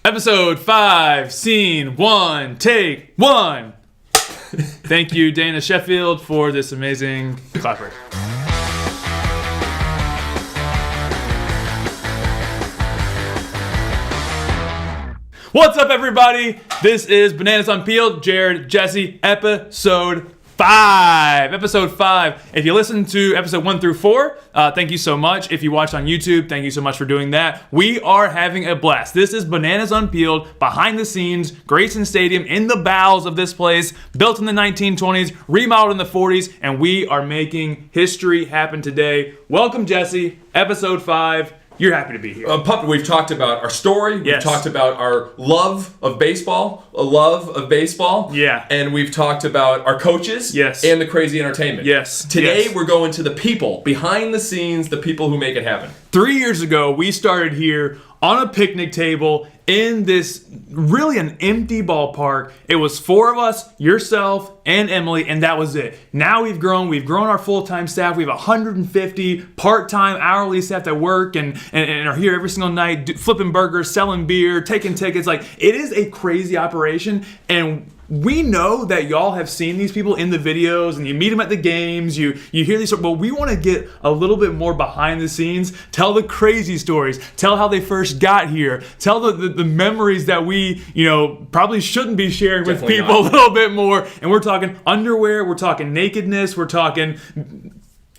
Episode 5, Scene 1, Take 1. Thank you, Dana Sheffield, for this amazing clapper. What's up, everybody? This is Bananas Unpeeled, Jared, Jesse, episode 5. Episode 5. If you listened to episode 1 through 4, thank you so much. If you watched on YouTube, thank you so much for doing that. We are having a blast. This is Bananas Unpeeled, behind the scenes, Grayson Stadium, in the bowels of this place, built in the 1920s, remodeled in the 40s, and we are making history happen today. Welcome, Jesse. Episode 5. You're happy to be here. Puppet, we've talked about our story. Yes. We've talked about our love of baseball, a love of baseball. Yeah. And we've talked about our coaches. Yes. And the crazy entertainment. Yes. Today, Yes. we're going to the people, behind the scenes, the people who make it happen. 3 years ago, we started here on a picnic table in this really an empty ballpark. It was 4 of us, yourself, and Emily, and that was it. Now we've grown our full-time staff. We have 150 part-time hourly staff that work and are here every single night, flipping burgers, selling beer, taking tickets. Like, it is a crazy operation, and we know that y'all have seen these people in the videos and you meet them at the games, you hear these, but we want to get a little bit more behind the scenes, tell the crazy stories, tell how they first got here, tell the memories that we, probably shouldn't be sharing with Definitely people not. a little bit more. And we're talking underwear, we're talking nakedness, we're talking...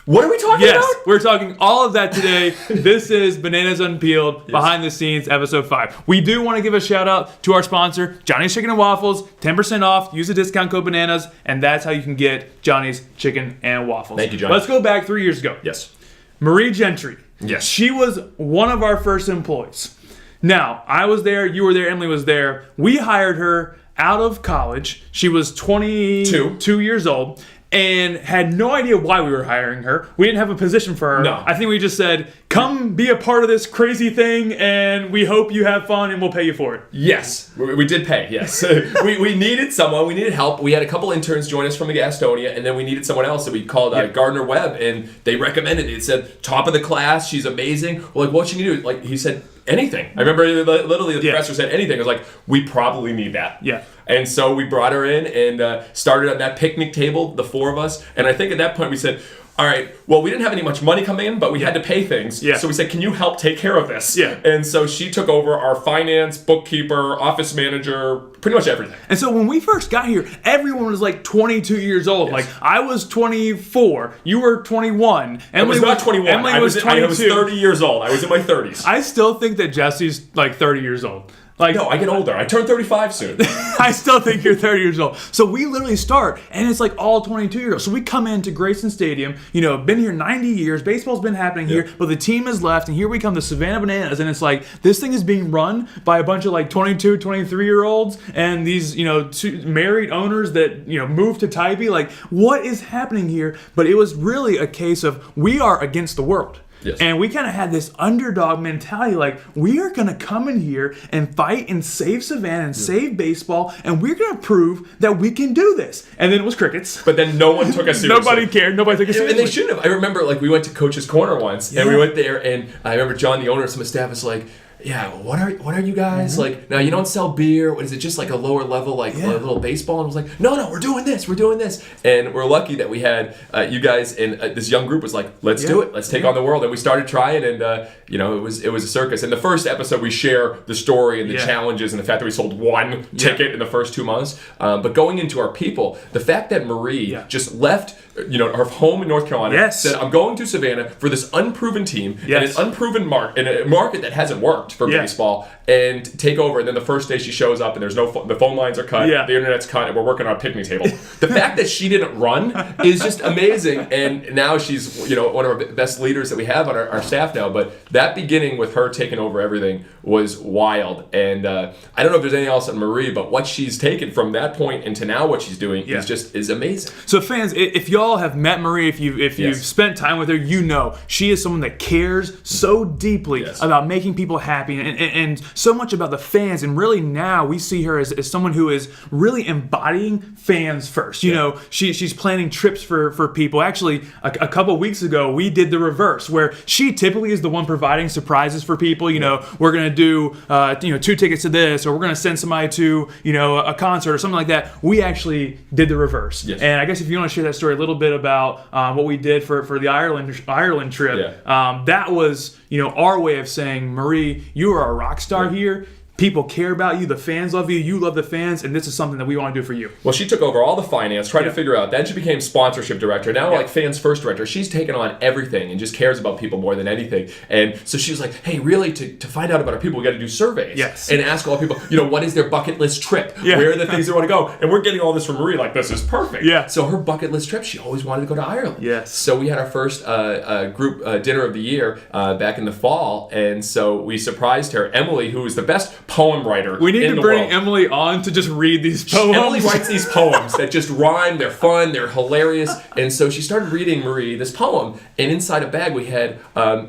What are we talking Yes, about? we're talking all of that today. This is Bananas Unpeeled, behind the scenes, episode 5. We do want to give a shout out to our sponsor, Johnny's Chicken and Waffles. 10% off, use the discount code BANANAS, and that's how you can get Johnny's Chicken and Waffles. Thank you, Johnny. Let's go back 3 years ago. Yes. Marie Gentry. Yes. She was one of our first employees. Now, I was there, you were there, Emily was there. We hired her out of college. She was 22 years old. And had no idea why we were hiring her. We didn't have a position for her. No. I think we just said, come be a part of this crazy thing, and we hope you have fun, and we'll pay you for it. Yes, we did pay, yes. we needed someone, we needed help. We had a couple interns join us from Gastonia, and then we needed someone else that we called Gardner Webb, and they recommended it. It said, top of the class, she's amazing. We're like, what should you do? Like, he said, anything. I remember literally the professor said anything. I was like, we probably need that. Yeah. And so we brought her in and started at that picnic table, the 4 of us. And I think at that point we said, all right, well, we didn't have any much money coming in, but we had to pay things. Yeah. So we said, can you help take care of this? Yeah. And so she took over our finance, bookkeeper, office manager, pretty much everything. And so when we first got here, everyone was like 22 years old. Yes. Like, I was 24, you were 21. I was not 21. Emily was 22. I was 30 years old. I was in my 30s. I still think that Jesse's like 30 years old. Like, No, I get older. I turn 35 soon. I still think you're 30 years old. So we literally start, and it's like all 22-year-olds. So we come into Grayson Stadium, been here 90 years, baseball's been happening here, but the team has left, and here we come, the Savannah Bananas, and it's like, this thing is being run by a bunch of like 22, 23-year-olds, and these, two married owners that, moved to Tybee. Like, what is happening here? But it was really a case of, we are against the world. Yes. And we kind of had this underdog mentality, like, we are going to come in here and fight and save Savannah and save baseball, and we're going to prove that we can do this. And then it was crickets. But then no one took us seriously. Nobody cared. Nobody took us seriously. And they shouldn't have. I remember, we went to Coach's Corner once, and we went there, and I remember John, the owner, some of the staff was like, yeah, what are you guys? Mm-hmm. Like, now you don't sell beer. What is it, just like a lower level, a little baseball? And I was like, no, we're doing this. And we're lucky that we had you guys, and this young group was like, let's do it. Let's take on the world. And we started trying, and it was a circus. In the first episode, we share the story and the challenges and the fact that we sold 1 ticket in the first 2 months. But going into our people, the fact that Marie just left her home in North Carolina, said, I'm going to Savannah for this unproven team and an unproven market, and a market that hasn't worked for baseball, and take over. And then the first day she shows up, and there's no the phone lines are cut, the internet's cut, and we're working on a picnic table. The fact that she didn't run is just amazing. And now she's one of our best leaders that we have on our staff now. But that beginning with her taking over everything was wild. And I don't know if there's anything else on Marie, but what she's taken from that point into now what she's doing is amazing. So fans, if y'all have met Marie, if you've spent time with her, she is someone that cares so deeply about making people happy. happy, and so much about the fans. And really now we see her as someone who is really embodying fans first. You know, she's planning trips for people. Actually, a couple of weeks ago, we did the reverse, where she typically is the one providing surprises for people. You know, we're going to do 2 tickets to this, or we're going to send somebody to, a concert or something like that. We actually did the reverse. Yes. And I guess if you want to share that story a little bit about what we did for the Ireland trip, that was, our way of saying, Marie, you are a rock star here. People care about you. The fans love you. You love the fans. And this is something that we want to do for you. Well, she took over all the finance, tried to figure out. Then she became sponsorship director. Now, like fans first director. She's taken on everything and just cares about people more than anything. And so she was like, hey, really, to find out about our people, we got to do surveys. Yes. And ask all people, what is their bucket list trip? Yeah. Where are the things they want to go? And we're getting all this from Marie, like, this is perfect. Yeah. So her bucket list trip, she always wanted to go to Ireland. Yes. So we had our first group dinner of the year back in the fall. And so we surprised her. Emily, who is the best poem writer. We need to bring world. Emily on to just read these poems. Emily writes these poems that just rhyme, they're fun, they're hilarious. And so she started reading Marie this poem, and inside a bag we had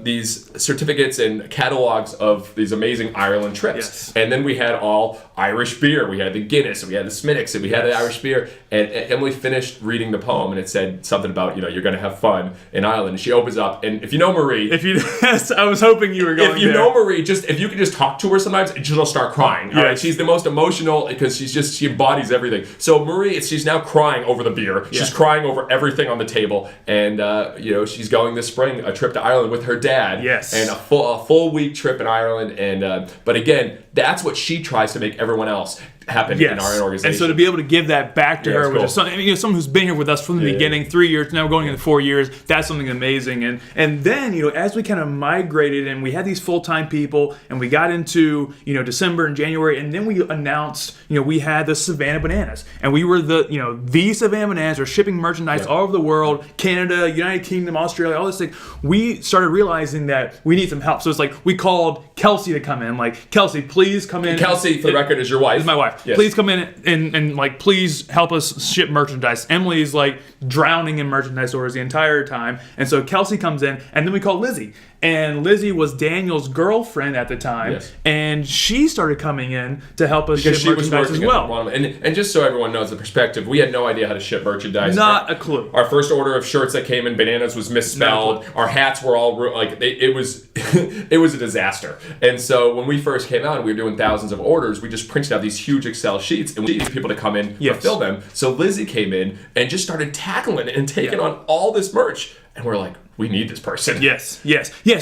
these certificates and catalogs of these amazing Ireland trips. Yes. And then we had all Irish beer. We had the Guinness, and we had the Smittix, and we had the Irish beer. And Emily finished reading the poem, and it said something about, you're going to have fun in Ireland. And she opens up, and if you know Marie... Yes, I was hoping you were going If you there. know Marie, if you can just talk to her sometimes, she'll start crying. All right? She's the most emotional because she embodies everything. So Marie, she's now crying over the beer. She's crying over everything on the table, and she's going this spring a trip to Ireland with her dad. Yes, and a full week trip in Ireland. And but again, that's what she tries to make everyone else happen in our organization. And so to be able to give that back to her, which is someone who's been here with us from the beginning, 3 years, now going into 4 years, that's something amazing. And then, as we kind of migrated and we had these full-time people and we got into, December and January, and then we announced, we had the Savannah Bananas. And we were the Savannah Bananas are shipping merchandise all over the world, Canada, United Kingdom, Australia, all this thing. We started realizing that we need some help. So it's like we called Kelsey to come in. Like, Kelsey, please come in. Kelsey, for the record, is your wife. Is my wife. Yes. Please come in and like, please help us ship merchandise. Emily's like drowning in merchandise orders the entire time. And so Kelsey comes in, and then we call Lizzie. And Lizzie was Daniel's girlfriend at the time, and she started coming in to help us ship merchandise as well. And just so everyone knows the perspective, we had no idea how to ship merchandise. Not a clue. Our first order of shirts that came in, bananas, was misspelled. Our hats were all it was it was a disaster. And so when we first came out and we were doing thousands of orders, we just printed out these huge Excel sheets and we needed people to come in fulfill them. So Lizzie came in and just started tackling and taking on all this merch, and we're like, we need this person. Yes.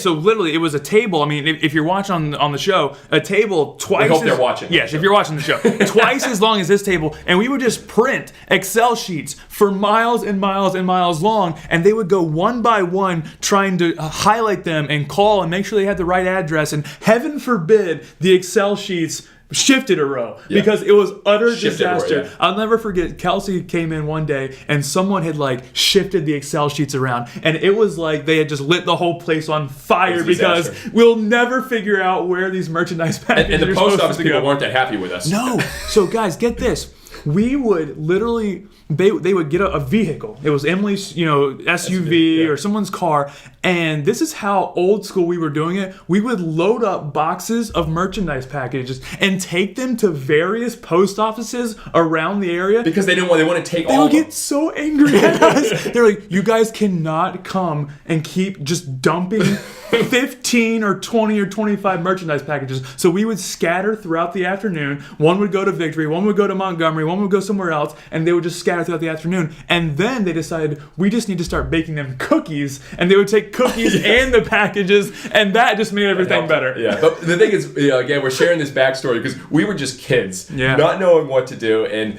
So literally, it was a table. I mean, if you're watching on the show, a table twice. I hope they're watching. Yes, if you're watching the show, twice as long as this table, and we would just print Excel sheets for miles and miles and miles long, and they would go one by one, trying to highlight them and call and make sure they had the right address. And heaven forbid the Excel sheets shifted a row because it was utter disaster. I'll never forget, Kelsey came in one day and someone had like shifted the Excel sheets around, and it was like they had just lit the whole place on fire because we'll never figure out where these merchandise packages and the post office people weren't that happy with us. No. So guys, get this. We would literally, they would get a vehicle. It was Emily's, SUV or someone's car. And this is how old school we were doing it. We would load up boxes of merchandise packages and take them to various post offices around the area. Because they want to take all of them. They would get so angry at us. They're like, you guys cannot come and keep just dumping 15 or 20 or 25 merchandise packages. So we would scatter throughout the afternoon. One would go to Victory, one would go to Montgomery, one would go somewhere else, and they would just scatter throughout the afternoon. And then they decided we just need to start baking them cookies, and they would take cookies and the packages, and that just made everything better. Yeah, but the thing is, again, we're sharing this backstory because we were just kids, not knowing what to do, and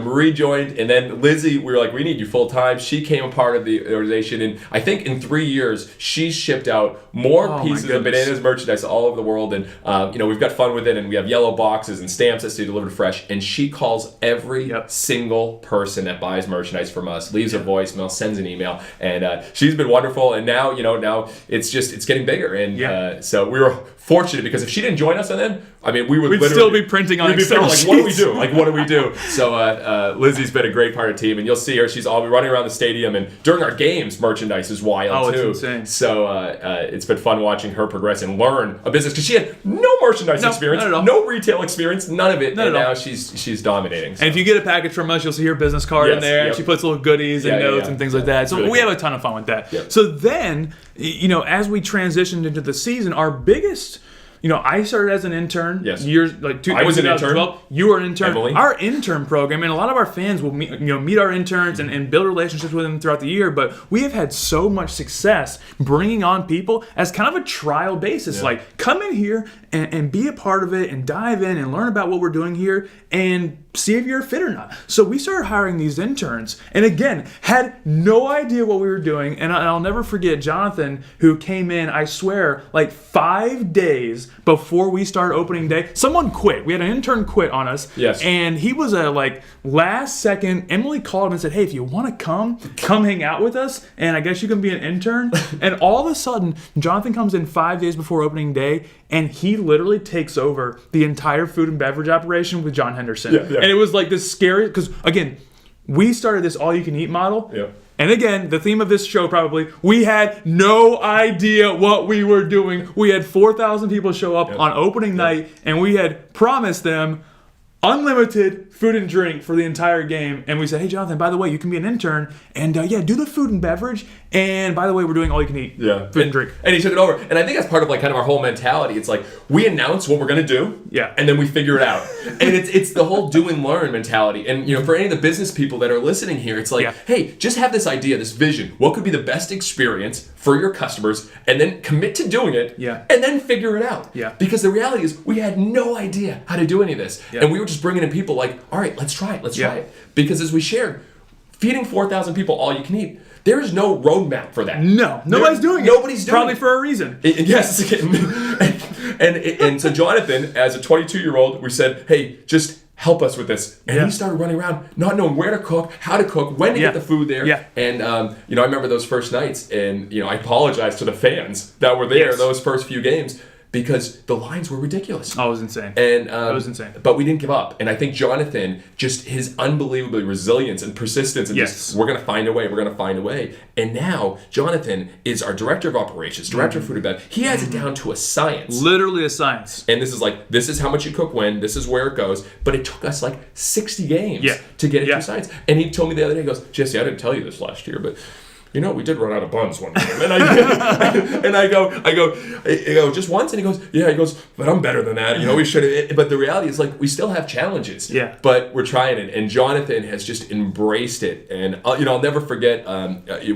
Marie joined, and then Lizzie, we were like, we need you full time. She came a part of the organization, and I think in 3 years she shipped out more pieces of Bananas merchandise all over the world, and we've got fun with it, and we have yellow boxes and stamps that stay delivered fresh, and she calls every single person that buys merchandise from us, leaves a voicemail, sends an email, and she's been wonderful, and now it's getting bigger, and so we were fortunate because if she didn't join us then, I mean, we would We'd literally still be printing on we'd be Excel like, what do we sheets. do? Like, what do we do? So Lizzie's been a great part of the team, and you'll see her. She's all running around the stadium, and during our games, merchandise is wild too. It's insane. So it's been fun watching her progress and learn a business because she had no merchandise experience, not at all. no retail experience, none of it, Not and at all. now she's dominating. So. And if you get a package from us, you'll see her business card in Yes, there. yep. She puts little goodies and notes and things like that. So Really we cool. have a ton of fun with that. Yep. So then, as we transitioned into the season, our biggest, I started as an intern. Yes. I was an intern. 2012. You were an intern. Emily. Our intern program, and a lot of our fans will meet our interns and build relationships with them throughout the year. But we have had so much success bringing on people as kind of a trial basis. Yeah. Like, come in here and be a part of it and dive in and learn about what we're doing here and see if you're a fit or not. So we started hiring these interns, and again, had no idea what we were doing. And I'll never forget Jonathan, who came in, I swear, like 5 days before we started opening day. Someone quit. We had an intern quit on us. Yes. And he was last second. Emily called him and said, hey, if you want to come hang out with us, and I guess you can be an intern. And all of a sudden, Jonathan comes in 5 days before opening day, and he literally takes over the entire food and beverage operation with John Henderson. Yeah. And it was like this scary, because again, we started this all-you-can-eat model. Yeah. And again, the theme of this show probably, we had no idea what we were doing. We had 4,000 people show up on opening night, and we had promised them unlimited food and drink for the entire game. And we said, hey, Jonathan, by the way, you can be an intern, and do the food and beverage. And by the way, we're doing all you can eat food and drink. And he took it over. And I think that's part of kind of our whole mentality. It's like we announce what we're going to do, and then we figure it out. And it's the whole do and learn mentality. And for any of the business people that are listening here, it's like, hey, just have this idea, this vision. What could be the best experience for your customers, and then commit to doing it, and then figure it out. Because the reality is, we had no idea how to do any of this, and we were just bringing in people like, all right, let's try it, try it. Because as we shared, feeding 4,000 people all you can eat, there is no roadmap for that. No, nobody's doing it. Nobody's doing Probably it. for a reason. Yes. And so Jonathan, as a 22-year-old, we said, hey, just help us with this. And he started running around, not knowing where to cook, how to cook, when to get the food there. And, I remember those first nights, and, I apologized to the fans that were there those first few games, because the lines were ridiculous. Oh, it was insane. And it was insane. But we didn't give up. And I think Jonathan, just his unbelievable resilience and persistence, and just, we're going to find a way, And now, Jonathan is our director of operations, director of food and beverage. He has it down to a science. Literally a science. And this is how much you cook when, this is where it goes. But it took us 60 games to get it to science. And he told me the other day, he goes, Jesse, I didn't tell you this last year, but we did run out of buns one time. And I go, just once? And he goes, but I'm better than that. We should have. But the reality is, we still have challenges. Yeah. But we're trying it. And Jonathan has just embraced it. And, I'll never forget,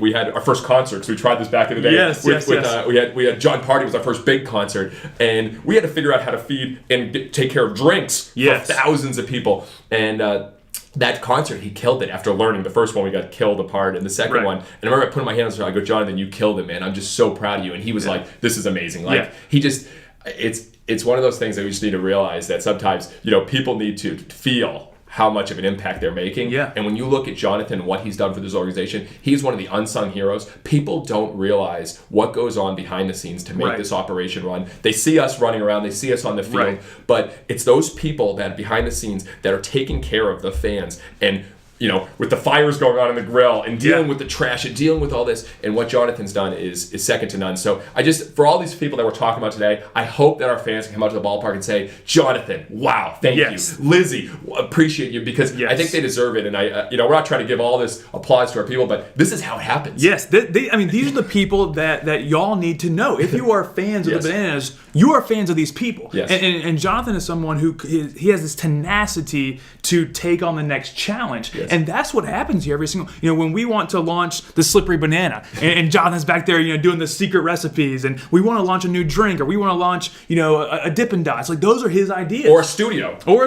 we had our first concerts. We tried this back in the day. Yes. We had John Party was our first big concert. And we had to figure out how to feed and take care of drinks for thousands of people. And, that concert, he killed it after learning. The first one, we got killed apart. And the second one, and I remember I put my hands on it. I go, Jonathan, you killed it, man. I'm just so proud of you. And he was like, this is amazing. He just, it's one of those things that we just need to realize that sometimes, people need to feel how much of an impact they're making. And when you look at Jonathan, what he's done for this organization, he's one of the unsung heroes. People don't realize what goes on behind the scenes to make this operation run. They see us running around, they see us on the field, but it's those people that behind the scenes that are taking care of the fans and with the fires going on in the grill and dealing with the trash and dealing with all this. And what Jonathan's done is second to none. So for all these people that we're talking about today, I hope that our fans can come out to the ballpark and say, Jonathan, wow, thank you. Lizzie, appreciate you, because I think they deserve it. And we're not trying to give all this applause to our people, but this is how it happens. Yes, these are the people that y'all need to know. If you are fans of the Bananas, you are fans of these people. And Jonathan is someone who he has this tenacity to take on the next challenge. And that's what happens here every single, when we want to launch the slippery banana and Jonathan's back there, doing the secret recipes, and we want to launch a new drink, or we want to launch, a Dippin' Dots. Those are his ideas. Or a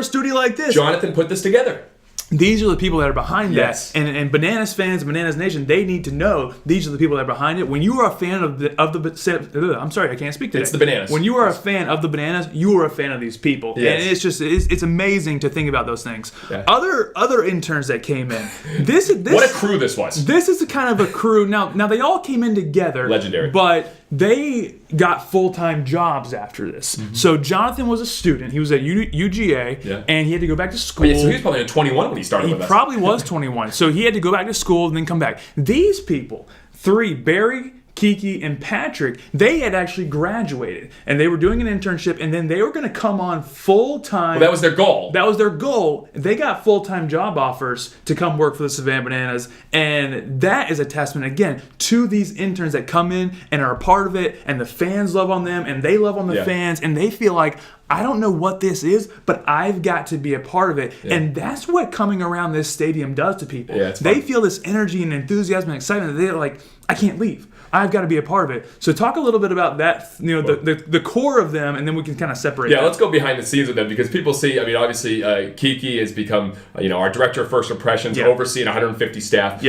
studio like this. Jonathan put this together. These are the people that are behind that. And Bananas fans, Bananas Nation, they need to know these are the people that are behind it. When you are a fan of the I'm sorry, I can't speak today. It's the Bananas. When you are a fan of the Bananas, you are a fan of these people. And it's amazing to think about those things. Other interns that came in. This what a crew this was. This is a kind of a crew. Now they all came in together. Legendary. But they got full-time jobs after this. So Jonathan was a student. He was at UGA, and he had to go back to school. Oh, yeah, so he was probably 21 when he started with us. He probably was 21. So he had to go back to school and then come back. These people, 3, Barry, Kiki, and Patrick, they had actually graduated, and they were doing an internship, and then they were going to come on full-time. Well, that was their goal. That was their goal. They got full-time job offers to come work for the Savannah Bananas, and that is a testament, again, to these interns that come in and are a part of it, and the fans love on them, and they love on the fans, and they feel like, I don't know what this is, but I've got to be a part of it. Yeah. And that's what coming around this stadium does to people. Yeah, they feel this energy and enthusiasm and excitement. They're like, I can't leave. I've got to be a part of it. So talk a little bit about that, the core of them, and then we can kind of separate. Yeah, let's go behind the scenes with them, because people see, I mean, obviously, Kiki has become, our director of first impressions, overseeing 150 staff.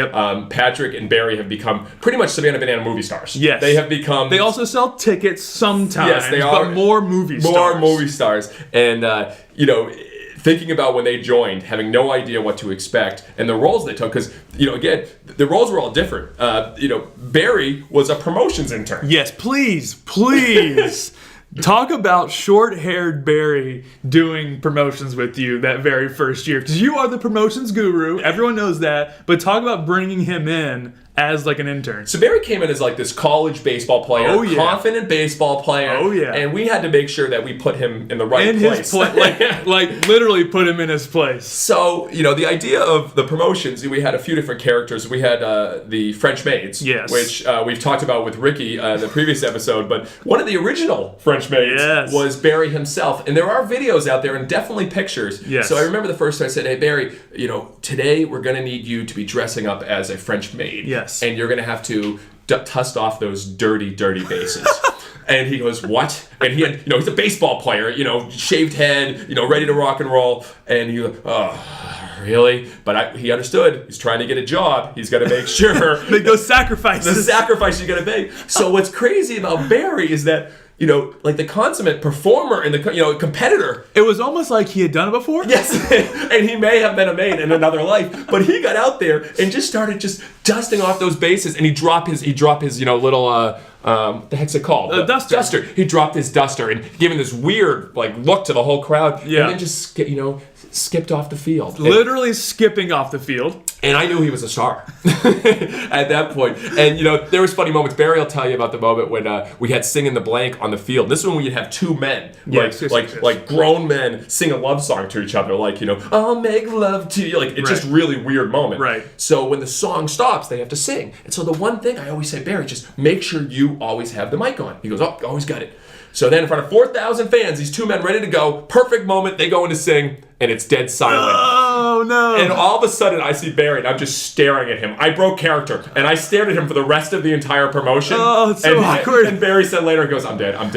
Patrick and Barry have become pretty much Savannah Banana movie stars. Yes. They have become... They also sell tickets sometimes, yes, they are, but more movie stars. More movie stars. And, thinking about when they joined, having no idea what to expect, and the roles they took, because, again, the roles were all different. Barry was a promotions intern. Yes, please. Talk about short-haired Barry doing promotions with you that very first year. Because you are the promotions guru. Everyone knows that. But talk about bringing him in as like an intern. So Barry came in as like this college baseball player, confident baseball player. Oh yeah, and we had to make sure that we put him in the right place. like literally put him in his place. So the idea of the promotions, we had a few different characters. We had the French maids, which we've talked about with Ricky in the previous episode. But one of the original French maids was Barry himself, and there are videos out there and definitely pictures. Yes. So I remember the first time I said, "Hey Barry, today we're going to need you to be dressing up as a French maid." Yes. And you're going to have to dust off those dirty, dirty bases. And he goes, what? And he had, he's a baseball player, shaved head, ready to rock and roll. And he goes, oh, really? But he understood. He's trying to get a job. He's got to make sure. Make those sacrifices. The sacrifice you got to make. So what's crazy about Barry is that, like the consummate performer and the competitor. It was almost like he had done it before. Yes, and he may have been a maid in another life, but he got out there and just started just dusting off those bases, and he dropped his little what the heck's it called? Duster. He dropped his duster and gave him this weird look to the whole crowd. Yeah. And then just skipped off the field. Literally skipping off the field. And I knew he was a star at that point. And, there was funny moments. Barry will tell you about the moment when we had Sing in the Blank on the field. This is when we'd have two men, like grown men, sing a love song to each other, I'll make love to you. It's just really weird moment. Right. So when the song stops, they have to sing. And so the one thing I always say, Barry, just make sure you always have the mic on. He goes, oh, always got it. So then in front of 4,000 fans, these two men ready to go, perfect moment, they go in to sing, and it's dead silent. Oh, no. And all of a sudden, I see Barry, and I'm just staring at him. I broke character, and I stared at him for the rest of the entire promotion. Oh, it's so awkward. And Barry said later, he goes, I'm dead. And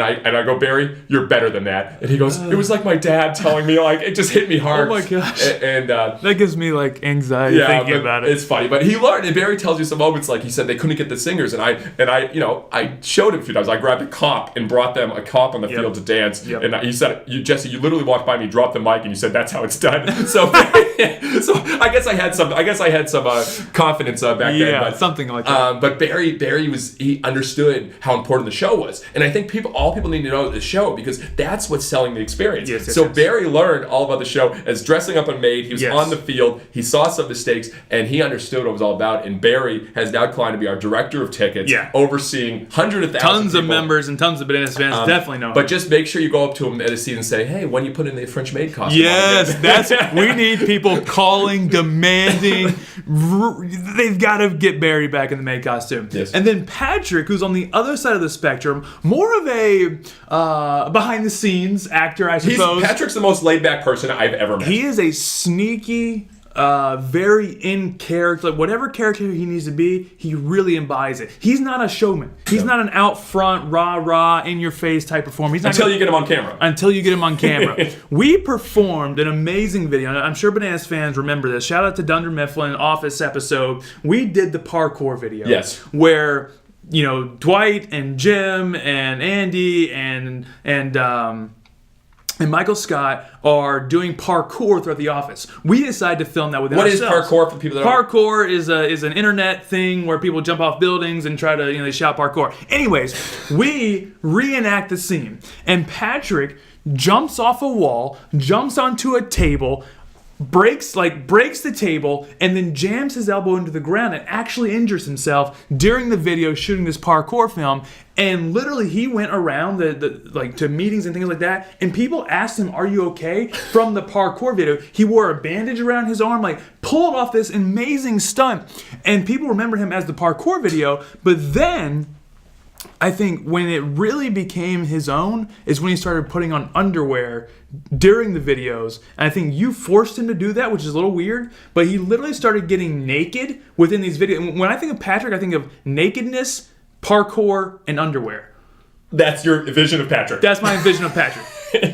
I go, Barry, you're better than that. And he goes, it was like my dad telling me, it just hit me hard. Oh, my gosh. And that gives me, anxiety thinking about it. It's funny. But he learned, and Barry tells you some moments, he said they couldn't get the singers, and I showed him a few times. I grabbed a cop and brought them a cop on the field to dance. Yep. And he said, Jesse, you literally walked by me, dropped the mic, and you said, that's how it's done. So I guess I had some confidence back then. Yeah, something like that. But Barry he understood how important the show was. And I think all people need to know the show, because that's what's selling the experience. Yes, Barry learned all about the show as dressing up a maid. He was on the field. He saw some mistakes, and he understood what it was all about. And Barry has now climbed to be our director of tickets, overseeing hundreds of thousands tons of members and tons of Bananas fans definitely know. But just make sure you go up to him at a seat and say, hey, when you put in the French maid costume. Yes, we need people calling, demanding. They've got to get Barry back in the maid costume. Yes. And then Patrick, who's on the other side of the spectrum, more of a behind-the-scenes actor, I suppose. Patrick's the most laid-back person I've ever met. He is a sneaky, very in character. Whatever character he needs to be, he really embodies it. He's not a showman. He's not an out front, rah, in your face type performer. Until you get him on camera. Until you get him on camera. We performed an amazing video. And I'm sure Bananas fans remember this. Shout out to Dunder Mifflin Office episode. We did the parkour video. Yes. Where Dwight and Jim and Andy and and Michael Scott are doing parkour throughout the office. We decided to film that within ourselves. What is parkour for the people that don't? Parkour is an internet thing where people jump off buildings and try to, they shout parkour. Anyways, we reenact the scene, and Patrick jumps off a wall, jumps onto a table, breaks the table, and then jams his elbow into the ground and actually injures himself during the video shooting this parkour film. And literally he went around to meetings and things like that, and people asked him, "Are you okay?" from the parkour video. He wore a bandage around his arm, pulled off this amazing stunt, and people remember him as the parkour video. But then I think when it really became his own is when he started putting on underwear during the videos. And I think you forced him to do that, which is a little weird, but he literally started getting naked within these videos. When I think of Patrick, I think of nakedness, parkour, and underwear. That's your vision of Patrick. That's my vision of Patrick.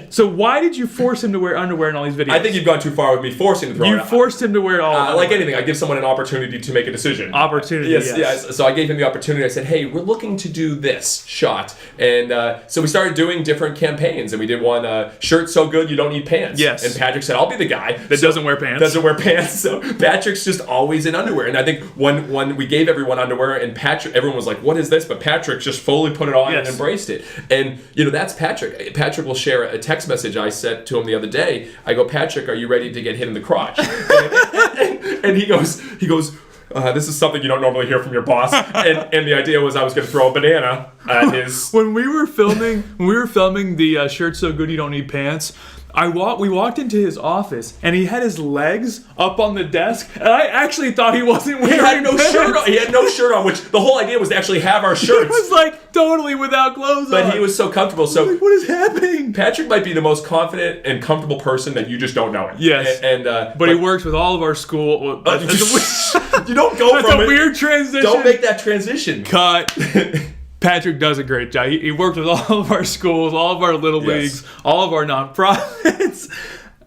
So why did you force him to wear underwear in all these videos? I think you've gone too far with me forcing him to throw it. You forced him to wear all underwear. Like anything, I give someone an opportunity to make a decision. Opportunity, yes. So I gave him the opportunity. I said, hey, we're looking to do this shot. And so we started doing different campaigns. And we did one, shirt so good you don't need pants. Yes. And Patrick said, I'll be the guy. That doesn't wear pants. Doesn't wear pants. So Patrick's just always in underwear. And I think when we gave everyone underwear, and everyone was like, what is this? But Patrick just fully put it on and embraced it. And, that's Patrick. Patrick will share a text message I said to him the other day. I go, Patrick, are you ready to get hit in the crotch? and he goes, this is something you don't normally hear from your boss. And the idea was I was going to throw a banana at his... When we were filming the shirt so good you don't need pants, we walked into his office, and he had his legs up on the desk, and I actually thought he wasn't wearing shirt on. He had no shirt on, which the whole idea was to actually have our shirts. He was totally without clothes on. But he was so comfortable. So what is happening? Patrick might be the most confident and comfortable person that you just don't know him. Yes. But he works with all of our school. You don't go that's from a weird transition. Don't make that transition. Cut. Patrick does a great job. He worked with all of our schools, all of our little leagues, all of our nonprofits.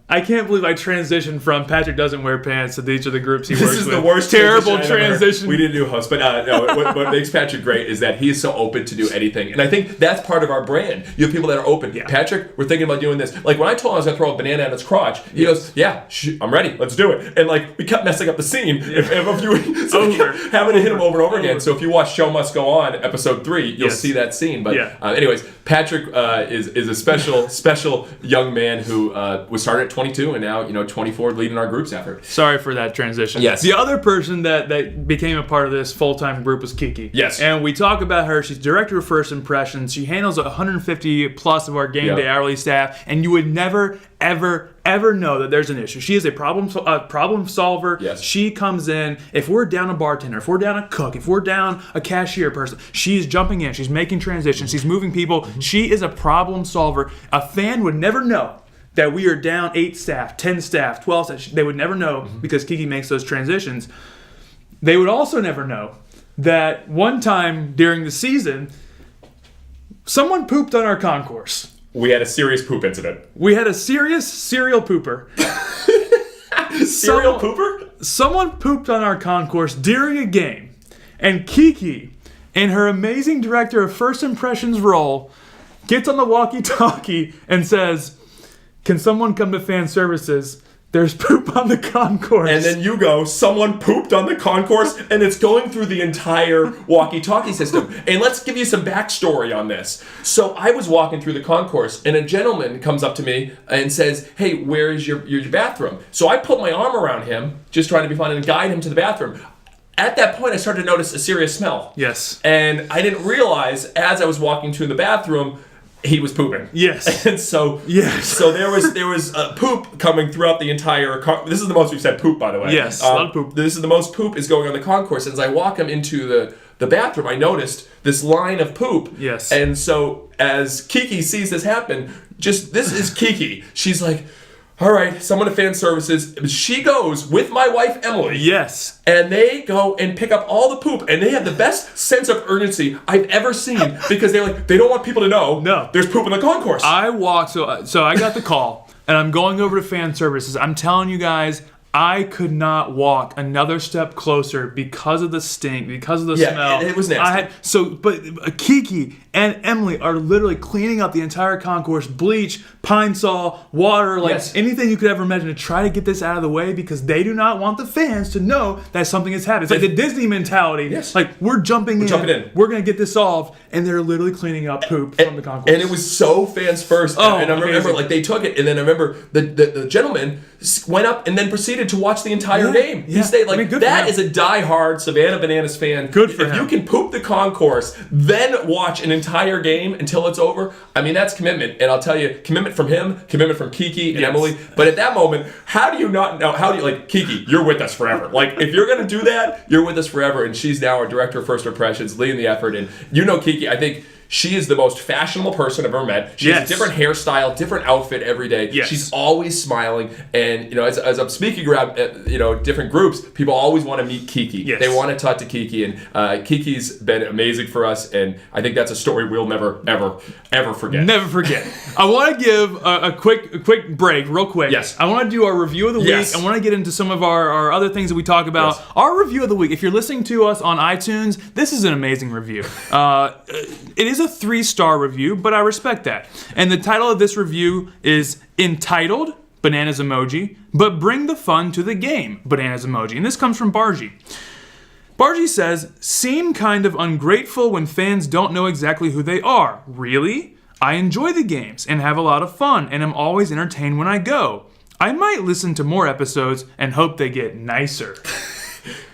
I can't believe I transitioned from Patrick doesn't wear pants to these are the groups he works with. This is the worst terrible transition. We didn't do host, but no. What makes Patrick great is that he is so open to do anything, and I think that's part of our brand. You have people that are open. Yeah. Patrick, we're thinking about doing this. Like when I told him I was gonna throw a banana at his crotch, he goes, "Yeah, I'm ready. Let's do it." And we kept messing up the scene. Having to hit him over and over again. So if you watch Show Must Go On, episode 3, you'll see that scene. But anyways, Patrick is a special young man who was started at 22 and now 24 leading our group's effort. Sorry for that transition. Yes. The other person that became a part of this full-time group was Kiki. Yes. And we talk about her. She's director of First Impressions. She handles 150 plus of our game day hourly staff, and you would never ever know that there's an issue. She is a problem solver. Yes. She comes in. If we're down a bartender, if we're down a cook, if we're down a cashier person, she's jumping in. She's making transitions. She's moving people. She is a problem solver. A fan would never know that we are down 8 staff, 10 staff, 12 staff. They would never know because Kiki makes those transitions. They would also never know that one time during the season, someone pooped on our concourse. We had a serious poop incident. We had a serious serial pooper. Serial pooper? Someone pooped on our concourse during a game. And Kiki, in her amazing director of First Impressions role, gets on the walkie-talkie and says, "Can someone come to fan services? There's poop on the concourse." And then you go, "Someone pooped on the concourse," and it's going through the entire walkie-talkie system. And let's give you some backstory on this. So I was walking through the concourse, and a gentleman comes up to me and says, "Hey, where is your bathroom?" So I put my arm around him, just trying to be fun, and guide him to the bathroom. At that point, I started to notice a serious smell. Yes. And I didn't realize, as I was walking to the bathroom, he was pooping. Yes. And so there was poop coming throughout the entire this is the most we've said poop, by the way. Yes, a lot of poop. This is the most poop is going on the concourse. And as I walk him into the bathroom, I noticed this line of poop. Yes. And so as Kiki sees this happen, this is Kiki. She's like, "All right, someone at fan services." She goes with my wife, Emily. Yes. And they go and pick up all the poop, and they have the best sense of urgency I've ever seen because they don't want people to know there's poop in the concourse. I walked, so I got the call, and I'm going over to fan services. I'm telling you guys, I could not walk another step closer because of the stink, because of the smell. It was nasty. But Kiki and Emily are literally cleaning up the entire concourse, bleach, Pine Sol, water, anything you could ever imagine to try to get this out of the way because they do not want the fans to know that something has happened. It's like the Disney mentality. Yes. Like, we're jumping in. We're going to get this solved. And they're literally cleaning up poop from the concourse. And it was so fans first. And I remember, they took it, and then I remember the gentleman went up and then proceeded to watch the entire game. He stayed. That is a diehard Savannah Bananas fan. Good for him. If you can poop the concourse, then watch an entire game until it's over, I mean, that's commitment. And I'll tell you, commitment from him, commitment from Kiki and Emily. But at that moment, how do you not know? How do you, Kiki, you're with us forever. If you're going to do that, you're with us forever. And she's now our director of first impressions, leading the effort. And Kiki, I think she is the most fashionable person I've ever met. She has a different hairstyle, different outfit every day. Yes. She's always smiling. And, as I'm speaking around, different groups, people always want to meet Kiki. Yes. They want to talk to Kiki. And Kiki's been amazing for us. And I think that's a story we'll never, ever, ever forget. Never forget. I want to give a quick break, real quick. Yes. I want to do our review of the week. Yes. I want to get into some of our other things that we talk about. Yes. Our review of the week. If you're listening to us on iTunes, this is an amazing review. It is a 3-star review, but I respect that. And the title of this review is entitled Bananas Emoji, but bring the fun to the game, Bananas Emoji. And this comes from Bargy. Bargy says, seem kind of ungrateful when fans don't know exactly who they are. Really? I enjoy the games and have a lot of fun, and am always entertained when I go. I might listen to more episodes and hope they get nicer.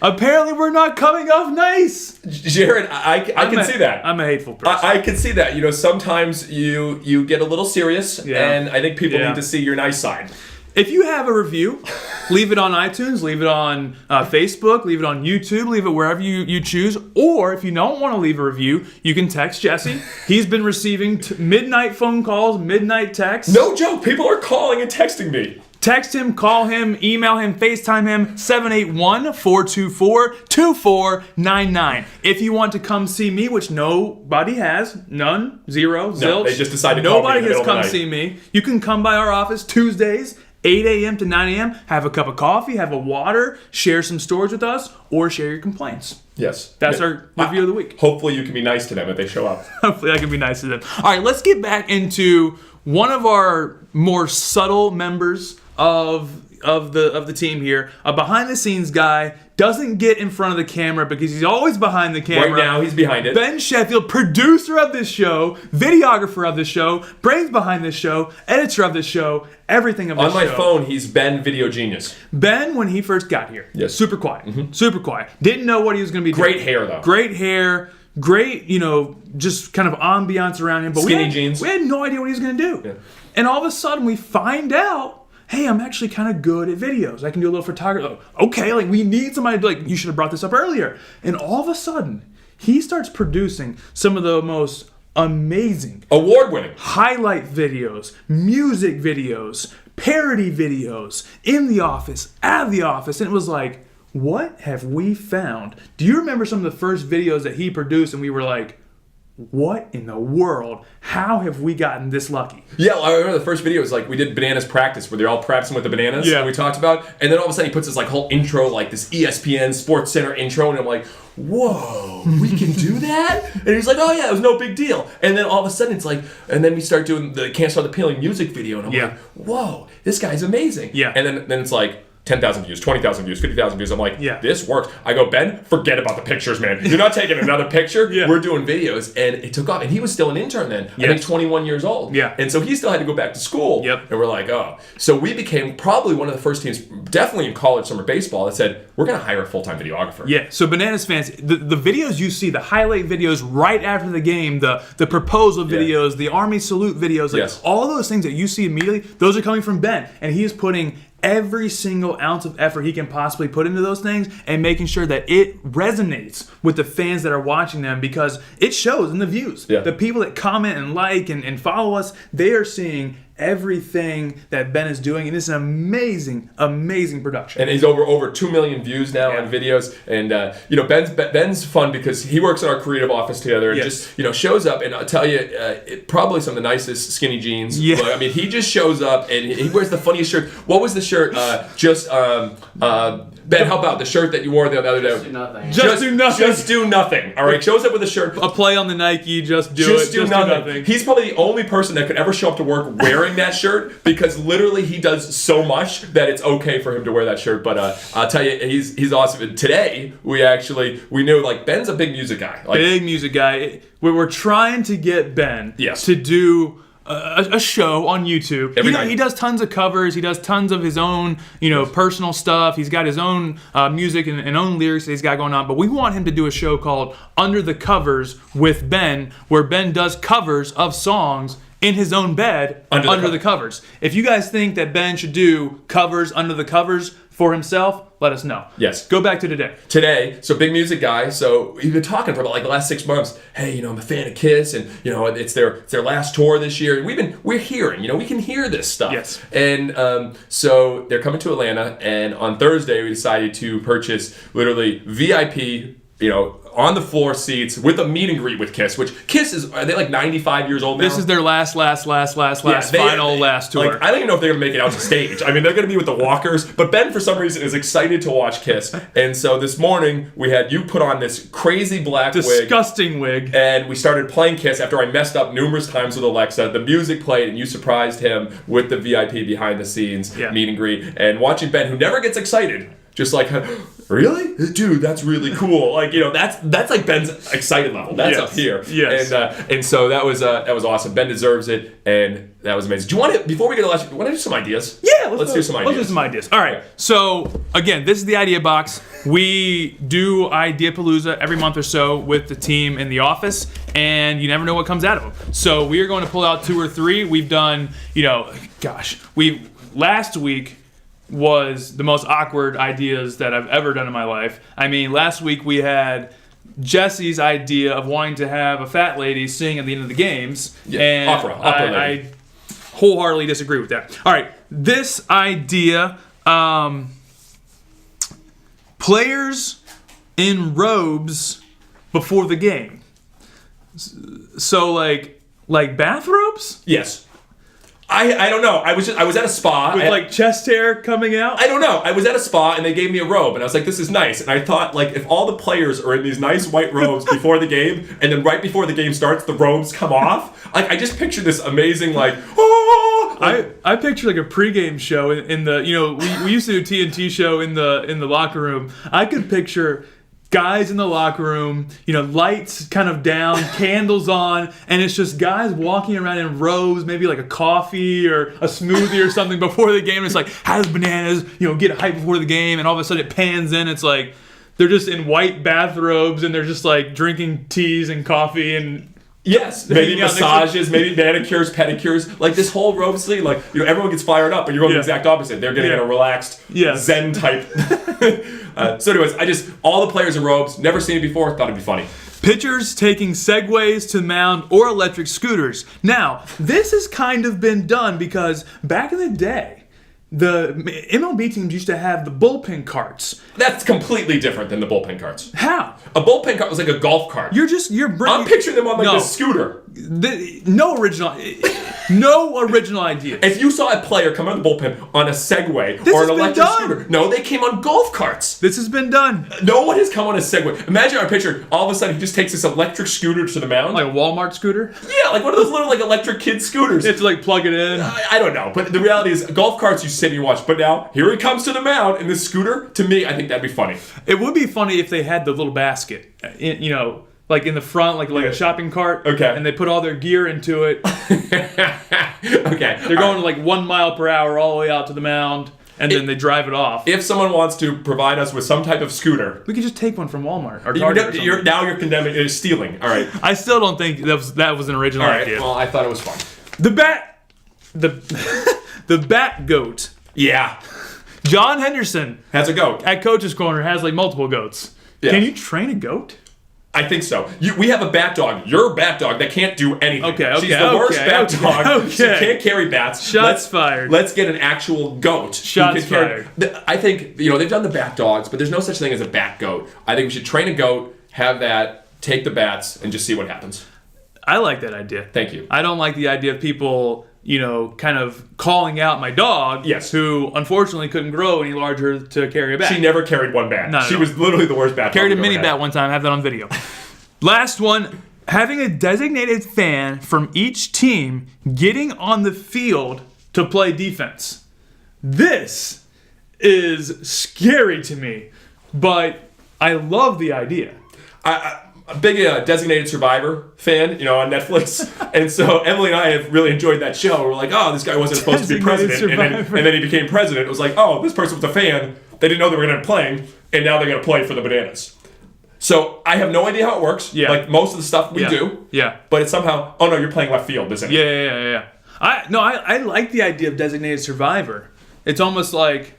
Apparently, we're not coming off nice. Jared, I can see that. I'm a hateful person. I can see that. Sometimes you get a little serious, and I think people need to see your nice side. If you have a review, leave it on iTunes, leave it on Facebook, leave it on YouTube, leave it wherever you choose. Or if you don't want to leave a review, you can text Jesse. He's been receiving midnight phone calls, midnight texts. No joke. People are calling and texting me. Text him, call him, email him, FaceTime him, 781-424-2499. If you want to come see me, which nobody has, none, zero, zilch. No, they just decided to Nobody call me has come see me. You can come by our office Tuesdays, 8 a.m. to 9 a.m., have a cup of coffee, have a water, share some stories with us, or share your complaints. Yes. That's our review of the week. Hopefully you can be nice to them if they show up. Hopefully I can be nice to them. All right, let's get back into one of our more subtle members of the team here. A behind the scenes guy, doesn't get in front of the camera because he's always behind the camera. Right now, he's behind it. Ben Sheffield, producer of this show, videographer of this show, brains behind this show, editor of this show, everything of this show. On my phone, he's Ben Video Genius. Ben, when he first got here, super quiet. Mm-hmm. Super quiet. Didn't know what he was going to be doing. Great hair, though. Great hair. Great, just kind of ambiance around him. But skinny jeans. We had no idea what he was going to do. Yeah. And all of a sudden, we find out, hey, I'm actually kind of good at videos. I can do a little photography. Okay, we need somebody to you should have brought this up earlier. And all of a sudden, he starts producing some of the most amazing, award-winning highlight videos, music videos, parody videos, in the office, at the office. And it was like, what have we found? Do you remember some of the first videos that he produced and we were like, what in the world? How have we gotten this lucky? Yeah, I remember the first video was we did bananas practice where they're all practicing with the bananas. Yeah. That we talked about. And then all of a sudden he puts this whole intro, this ESPN Sports Center intro. And I'm like, whoa, we can do that? And he's like, oh yeah, it was no big deal. And then all of a sudden it's and then we start doing the Can't Start the Peeling music video. And I'm like, whoa, this guy's amazing. Yeah. And then it's 10,000 views, 20,000 views, 50,000 views. I'm like, this works. I go, Ben, forget about the pictures, man. You're not taking another picture. We're doing videos. And it took off. And he was still an intern then. I think 21 years old. Yeah. And so he still had to go back to school. Yep. And we're like, oh. So we became probably one of the first teams, definitely in college summer baseball, that said, we're going to hire a full-time videographer. Yeah. So Bananas fans, the videos you see, the highlight videos right after the game, the proposal videos, the Army salute videos, all those things that you see immediately, those are coming from Ben. And he is putting every single ounce of effort he can possibly put into those things and making sure that it resonates with the fans that are watching them because it shows in the views. Yeah. The people that comment and and follow us, they are seeing everything that Ben is doing, and it's an amazing, amazing production. And he's over 2 million views now Yeah. on videos. And Ben's fun because he works in our creative office together and Yes. just shows up. And I'll tell you, probably some of the nicest skinny jeans. Yeah. But, I mean, he just shows up and he wears the funniest shirt. What was the shirt? Ben, help out. The shirt that you wore the other day. Just do nothing. Just do nothing. Just do nothing. All right. Shows up with a shirt. A play on the Nike, just do nothing. He's probably the only person that could ever show up to work wearing that shirt because literally he does so much that it's okay for him to wear that shirt. But I'll tell you, he's awesome. And today we knew like Ben's a big music guy. Like, Big music guy. We're trying to get Ben Yes. to do a show on YouTube. Every night. He does tons of covers. He does tons of his own, personal stuff. He's got his own music and own lyrics that he's got going on. But we want him to do a show called Under the Covers with Ben, where Ben does covers of songs in his own bed under the covers. If you guys think that Ben should do covers under the covers for himself, let us know. Yes. Go back to today. So big music guy. So we've been talking for about like the last 6 months. Hey, I'm a fan of Kiss, and it's their last tour this year. And we're hearing, we can hear this stuff. Yes. And so they're coming to Atlanta, and on Thursday we decided to purchase literally VIP, on the floor seats with a meet and greet with Kiss. Which Kiss are they like 95 years old now? This is their last tour. Like, I don't even know if they're gonna make it out to stage. I mean, they're gonna be with the Walkers, but Ben for some reason is excited to watch Kiss. And so this morning we had you put on this crazy black Disgusting wig. and we started playing Kiss after I messed up numerous times with Alexa. The music played and you surprised him with the VIP behind the scenes meet and greet. And watching Ben, who never gets excited, just like, really? Dude, that's really cool. Like, that's like Ben's excited level. That's up here. Yes. And so that was awesome. Ben deserves it, and that was amazing. Do you want to, before we get to last, want to do some ideas? Yeah, let's do some ideas. Let's do some ideas. All right. So again, this is the idea box. We do Idea Palooza every month or so with the team in the office, and you never know what comes out of them. So we are going to pull out 2 or 3. We've done, last week was the most awkward ideas that I've ever done in my life. I mean, last week we had Jesse's idea of wanting to have a fat lady sing at the end of the games. Yeah, and opera lady. I wholeheartedly disagree with that. All right, this idea, players in robes before the game. So like bathrobes? Yes. I don't know. I was at a spa With like chest hair coming out? I don't know. I was at a spa and they gave me a robe and I was like, this is nice. And I thought, like, if all the players are in these nice white robes before the game, and then right before the game starts, the robes come off. Like, I just pictured this amazing, like, oh! Like, I picture like a pregame show in the we used to do TNT show in the locker room. I could picture guys in the locker room, lights kind of down, candles on, and it's just guys walking around in robes, maybe like a coffee or a smoothie or something before the game. It's like, how does Bananas, get hyped before the game? And all of a sudden it pans in. It's like they're just in white bathrobes and they're just like drinking teas and coffee and yes, maybe massages, maybe manicures, pedicures, like this whole robe sleeve. Like, everyone gets fired up, but you're going the exact opposite. They're getting in a relaxed, Zen type. So anyways, all the players in robes, never seen it before, thought it'd be funny. Pitchers taking segways to the mound or electric scooters. Now, this has kind of been done because back in the day, the MLB teams used to have the bullpen carts. That's completely different than the bullpen carts. How? A bullpen cart was like a golf cart. I'm picturing them on like a scooter. No original idea. If you saw a player come out of the bullpen on a Segway or an electric scooter, no, they came on golf carts. This has been done. No one has come on a Segway. Imagine our pitcher, all of a sudden he just takes this electric scooter to the mound. Like a Walmart scooter? Yeah, like one of those little like electric kid scooters. You have to like plug it in. I don't know, but the reality is golf carts you sit and you watch. But now, here he comes to the mound in this scooter. To me, I think that'd be funny. It would be funny if they had the little basket, like in the front, like a shopping cart. Okay. And they put all their gear into it. Okay. They're going like 1 mile per hour all the way out to the mound, and then they drive it off. If someone wants to provide us with some type of scooter, we could just take one from Walmart or Target. Now you're condemning stealing. All right. I still don't think that was an original idea. Well, I thought it was fun. The bat goat. Yeah. John Henderson Has a goat. at Coach's Corner has like multiple goats. Yeah. Can you train a goat? I think so. We have a bat dog. You're a bat dog that can't do anything. Okay, She's the worst bat dog. She Okay. can't carry bats. Shots fired. Let's get an actual goat. Shots fired. I think, they've done the bat dogs, but there's no such thing as a bat goat. I think we should train a goat, have that, take the bats, and just see what happens. I like that idea. Thank you. I don't like the idea of people, kind of calling out my dog, Yes. who unfortunately couldn't grow any larger to carry a bat. She never carried one bat. Not at She all. was literally the worst bat Carried a dog we've mini ever had. bat one time. I have that on video. Last one, having a designated fan from each team getting on the field to play defense. This is scary to me, but I love the idea. A big Designated Survivor fan, on Netflix. And so Emily and I have really enjoyed that show. We're like, oh, this guy wasn't supposed to be Designated president. Survivor. And then he became president. It was like, oh, this person was a fan. They didn't know they were going to be playing. And now they're going to play for the Bananas. So I have no idea how it works. Yeah. Like most of the stuff we do. Yeah. But it's somehow, oh no, you're playing left field, isn't it? Yeah. I like the idea of Designated Survivor. It's almost like...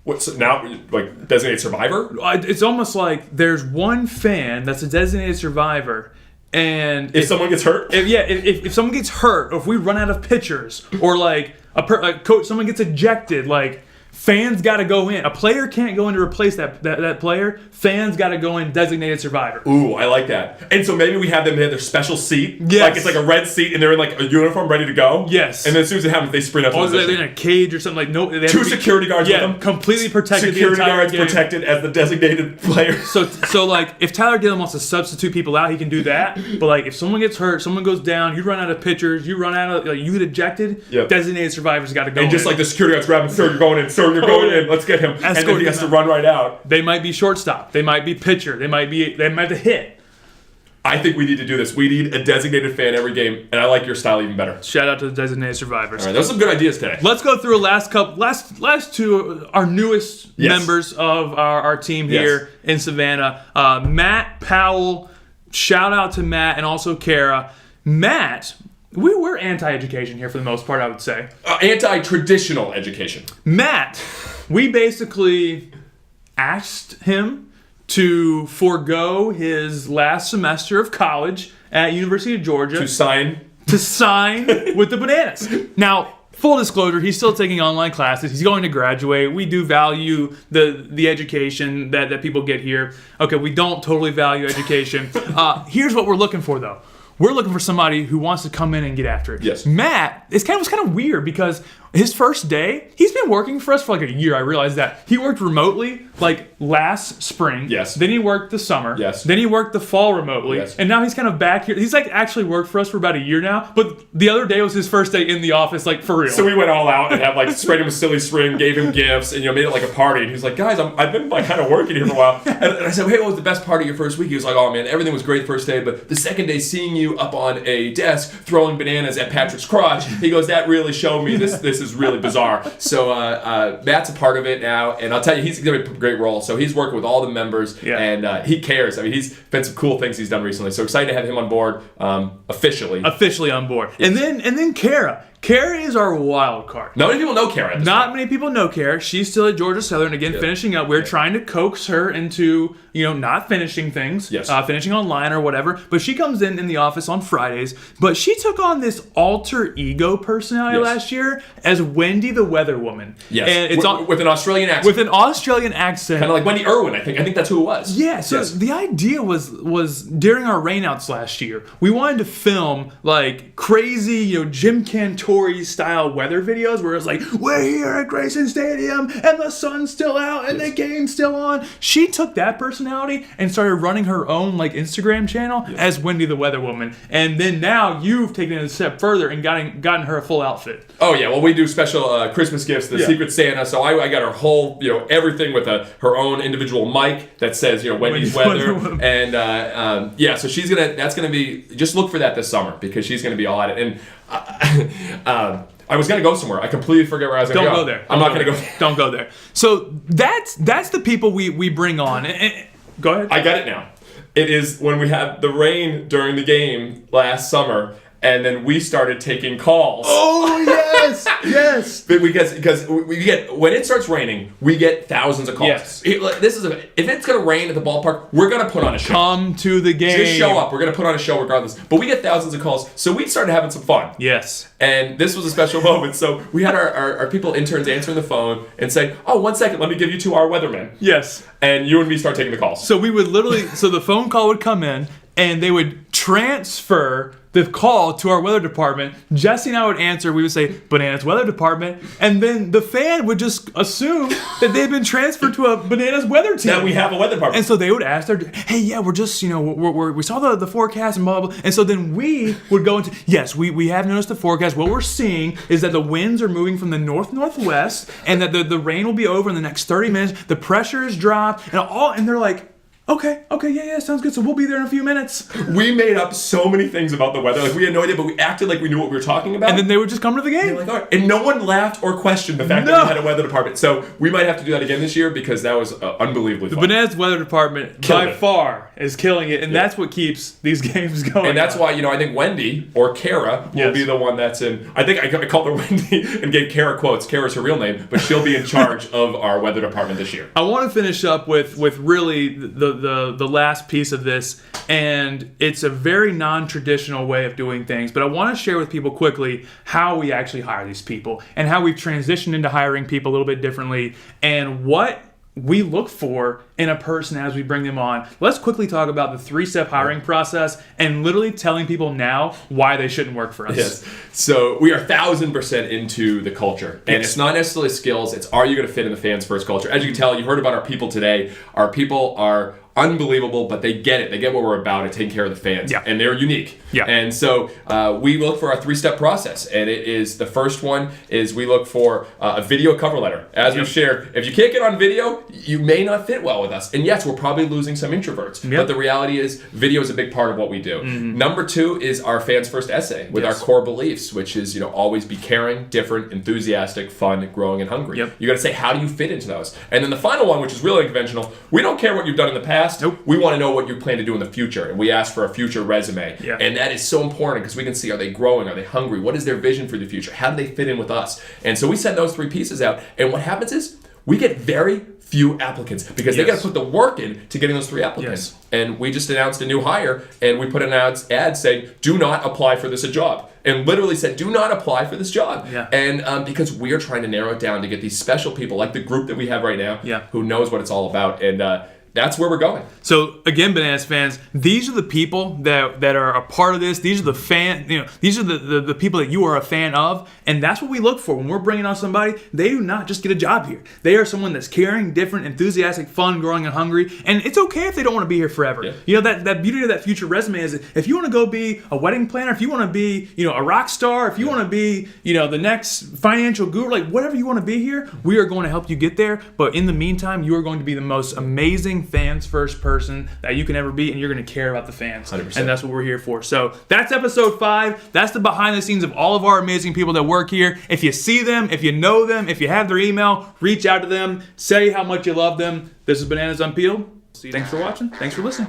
What's now, like Designated Survivor? It's almost like there's one fan that's a designated survivor, and If someone gets hurt? if someone gets hurt, or if we run out of pitchers, or like a coach, someone gets ejected, like fans got to go in. A player can't go in to replace that player. Fans got to go in, designated survivor. Ooh, I like that. And so maybe we have them in their special seat. Yes. Like it's like a red seat and they're in like a uniform ready to go. Yes. And then as soon as it happens, they sprint up to Or the they're position. in a cage or something like no. They have Two to be- security guards with them. completely protected. Security the entire guards game. protected as the designated player. So like if Tyler Gillum wants to substitute people out, he can do that. But like if someone gets hurt, someone goes down, you run out of pitchers, you run out of you get ejected. Yep. Designated survivors got to go. And just in. like the security guards grab him, sir, you're going in, sir, you're going in, let's get him. And then he has to run right out. They might be shortstop. They might be pitcher. They might have to hit. I think we need to do this. We need a designated fan every game, and I like your style even better. Shout out to the designated survivors. All right, those are some good ideas today. Let's go through last two our newest Yes. members of our team here in Savannah. Matt Powell. Shout out to Matt and also Kara. Matt, we're anti-education here for the most part, I would say. Anti-traditional education. Matt, we basically asked him to forego his last semester of college at University of Georgia To sign. with the Bananas. Now, full disclosure, he's still taking online classes. He's going to graduate. We do value the education that people get here. Okay, we don't totally value education. Here's what we're looking for, though. We're looking for somebody who wants to come in and get after it. Yes. Matt, was kind of weird because his first day, he's been working for us for like a year. I realized that. He worked remotely like last spring. Yes. Then he worked the summer. Yes. Then he worked the fall remotely. Yes. And now he's kind of back here. He's like actually worked for us for about a year now. But the other day was his first day in the office, like for real. So we went all out and have like sprayed him with silly string, gave him gifts, and made it like a party. And he was like, guys, I've been like kind of working here for a while. And I said, hey, what was the best part of your first week? He was like, oh man, everything was great the first day, but the second day, seeing you up on a desk throwing bananas at Patrick's crotch, he goes, that really showed me this is really bizarre. So Matt's a part of it now, and I'll tell you, he's going to be a great role. So he's working with all the members, and he cares. I mean, he's been some cool things he's done recently. So excited to have him on board officially. Officially on board. Yes. And then Kara. Kara is our wild card. Not many people know Kara. Not many people know Kara. She's still at Georgia Southern. Again, finishing up. We're trying to coax her into, not finishing things. Yes. Finishing online or whatever. But she comes in the office on Fridays. But she took on this alter ego personality last year as Wendy the Weather Woman. Yes. And it's with an Australian accent. With an Australian accent. Kind of like Wendy Irwin, I think. I think that's who it was. Yeah, so the idea was during our rainouts last year, we wanted to film like crazy, Jim Cantori style weather videos where it's like, we're here at Grayson Stadium and the sun's still out and the game's still on. She took that personality and started running her own like Instagram channel as Wendy the Weather Woman. And then now you've taken it a step further and gotten her a full outfit. Oh yeah, well we do special Christmas gifts, the Secret Santa. So I got her whole, everything with her own individual mic that says, Wendy's weather, and so that's gonna be. Just look for that this summer because she's gonna be all at it. And I was gonna go somewhere. I completely forget where I was gonna go. Don't go there. I'm not gonna go. Don't go there. So that's the people we bring on. Go ahead. I got it now. It is when we had the rain during the game last summer. and then we started taking calls. Oh yes, yes. Because we get, when it starts raining, we get thousands of calls. Yes. If it's gonna rain at the ballpark, we're gonna put on a show. Come to the game. Just show up. We're gonna put on a show regardless. But we get thousands of calls, so we started having some fun. Yes. And this was a special moment. So we had our people, interns, answering the phone and say, "Oh, 1 second, let me give you to our weatherman." Yes. And you and me start taking the calls. So we would literally, so the phone call would come in, and they would transfer the call to our weather department. Jesse and I would answer. We would say, Bananas Weather Department. And then the fan would just assume that they'd been transferred to a Bananas weather team. That we have a weather department. And so they would ask, hey, yeah, we're just, we saw the forecast and blah, blah, blah. And so then we would go into, yes, we have noticed the forecast. What we're seeing is that the winds are moving from the north-northwest, and that the rain will be over in the next 30 minutes. The pressure is dropped, and they're like, Okay, yeah, sounds good. So we'll be there in a few minutes. We made up so many things about the weather. Like, we had no idea, but we acted like we knew what we were talking about. And then they would just come to the game. Like, all right. And no one laughed or questioned the fact that we had a weather department. So we might have to do that again this year, because that was unbelievably fun. The Bananas Weather Department, by far, is killing it. And that's what keeps these games going. And that's why, I think Wendy or Kara will be the one that's in. I think I called her Wendy and gave Kara quotes. Kara's her real name, but she'll be in charge of our weather department this year. I want to finish up with really the last piece of this, and it's a very non-traditional way of doing things, but I want to share with people quickly how we actually hire these people and how we've transitioned into hiring people a little bit differently and what we look for in a person as we bring them on. Let's quickly talk about the 3-step hiring process and literally telling people now why they shouldn't work for us. Yes. So we are 1,000% into the culture. And it's not necessarily skills, it's are you going to fit in the fans first culture. As you can tell, you heard about our people today. Our people are unbelievable, but they get it. They get what we're about and taking care of the fans. Yeah. And they're unique. Yeah. And so we look for our 3-step process. And it is, the first one is we look for a video cover letter. As we've shared, if you can't get on video, you may not fit well with us. And yes, we're probably losing some introverts. But the reality is video is a big part of what we do. Number 2 is our fans first essay with our core beliefs, which is, always be caring, different, enthusiastic, fun, growing, and hungry. You got to say, how do you fit into those? And then the final one, which is really unconventional, we don't care what you've done in the past. Nope. We want to know what you plan to do in the future, and we ask for a future resume. Yeah. And that is so important, because we can see, are they growing? Are they hungry? What is their vision for the future? How do they fit in with us? And so we send those 3 pieces out, and what happens is we get very few applicants, because they got to put the work in to getting those 3 applicants. And we just announced a new hire, and we put an ad saying, do not apply for this job. And literally said, do not apply for this job. And because we are trying to narrow it down to get these special people, like the group that we have right now, who knows what it's all about. And that's where we're going. So again, Bananas fans, these are the people that are a part of this. These are the these are the people that you are a fan of, and that's what we look for when we're bringing on somebody. They do not just get a job here. They are someone that's caring, different, enthusiastic, fun, growing, and hungry. And it's okay if they don't want to be here forever. That beauty of that future resume is, if you want to go be a wedding planner, if you want to be a rock star, if you want to be the next financial guru, like whatever you want to be here, we are going to help you get there. But in the meantime, you are going to be the most amazing fans first person that you can ever be, and you're going to care about the fans. 100%. And that's what we're here for. So that's episode 5. That's the behind the scenes of all of our amazing people that work here. If you see them, if you know them, if you have their email, reach out to them, say how much you love them. This is Bananas Unpeeled. Thanks for watching. Thanks for listening.